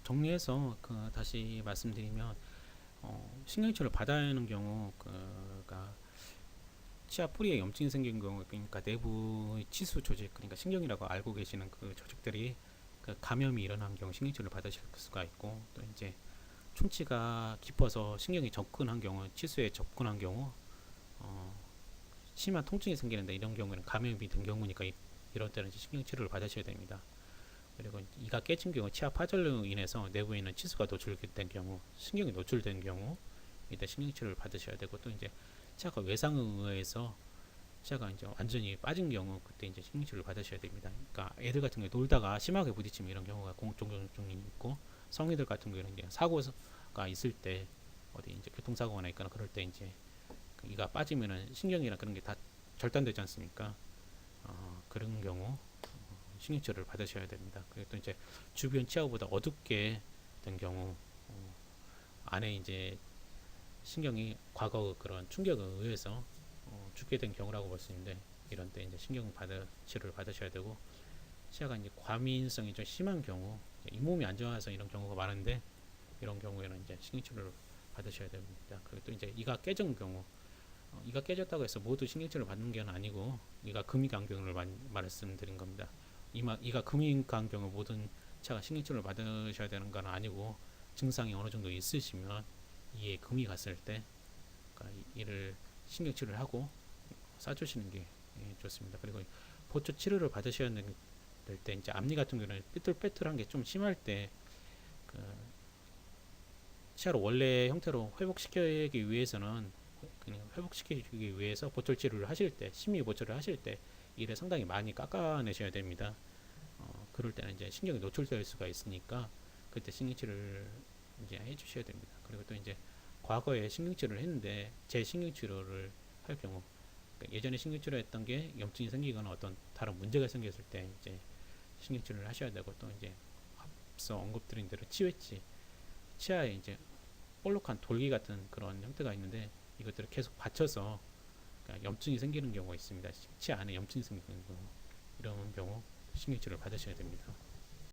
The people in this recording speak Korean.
정리해서 다시 말씀드리면 신경치료를 받아야 하는 경우 그가 치아 뿌리에 염증이 생긴 경우, 그러니까 내부 치수 조직, 그러니까 신경이라고 알고 계시는 그 조직들이 그 감염이 일어난 경우 신경치료를 받으실 수가 있고, 또 이제 충치가 깊어서 신경이 접근한 경우, 치수에 접근한 경우 심한 통증이 생기는데, 이런 경우에는 감염이 된 경우니까 이런 때는 신경치료를 받으셔야 됩니다. 그리고 이가 깨진 경우, 치아 파절로 인해서 내부에 있는 치수가 노출된 경우, 신경이 노출된 경우, 이때 신경치료를 받으셔야 되고, 또 이제 치아가 외상에 의해서 치아가 이제 완전히 빠진 경우, 그때 이제 신경치료를 받으셔야 됩니다. 그러니까 애들 같은 경우에 놀다가 심하게 부딪히면 이런 경우가 종종 있고, 성인들 같은 경우에는 이제 사고가 있을 때, 어디 이제 교통사고가 있거나 그럴 때 이제 이가 빠지면은 신경이나 그런 게 다 절단되지 않습니까? 그런 경우 신경치료를 받으셔야 됩니다. 그리고 또 이제 주변 치아보다 어둡게 된 경우, 안에 이제 신경이 과거 그런 충격에 의해서 죽게 된 경우라고 볼 수 있는데, 이런 때 이제 치료를 받으셔야 되고, 치아가 이제 과민성이 좀 심한 경우, 잇몸이 안 좋아서 이런 경우가 많은데, 이런 경우에는 이제 신경치료를 받으셔야 됩니다. 그리고 또 이제 이가 깨진 경우, 이가 깨졌다고 해서 모두 신경치료를 받는 게 아니고, 이가 금이간경을 말씀드린 겁니다. 이가 금이간경을 모든 차가 신경치료를 받으셔야 되는 건 아니고, 증상이 어느 정도 있으시면 이에 금이 갔을 때 그러니까 이를 신경치료를 하고 싸주시는 게 좋습니다. 그리고 보초 치료를 받으셔야 될 때, 이제 앞니 같은 경우는 삐뚤빼뚤한 게 좀 심할 때 그 치아를 원래 형태로 회복시키기 위해서는, 그냥 회복시키기 위해서 보철 치료를 하실 때, 심리 보철을 하실 때 이를 상당히 많이 깎아내셔야 됩니다. 그럴 때는 이제 신경이 노출될 수가 있으니까 그때 신경치료를 이제 해주셔야 됩니다. 그리고 또 이제 과거에 신경치료를 했는데 재신경치료를 할 경우, 그러니까 예전에 신경치료했던 게 염증이 생기거나 어떤 다른 문제가 생겼을 때 이제 신경치료를 하셔야 되고, 또 이제 앞서 언급드린 대로 치외치, 치아에 이제 볼록한 돌기 같은 그런 형태가 있는데, 이것들을 계속 받쳐서 그러니까 염증이 생기는 경우가 있습니다. 치아 안에 염증이 생기는 경우, 이런 경우 신경치료를 받으셔야 됩니다.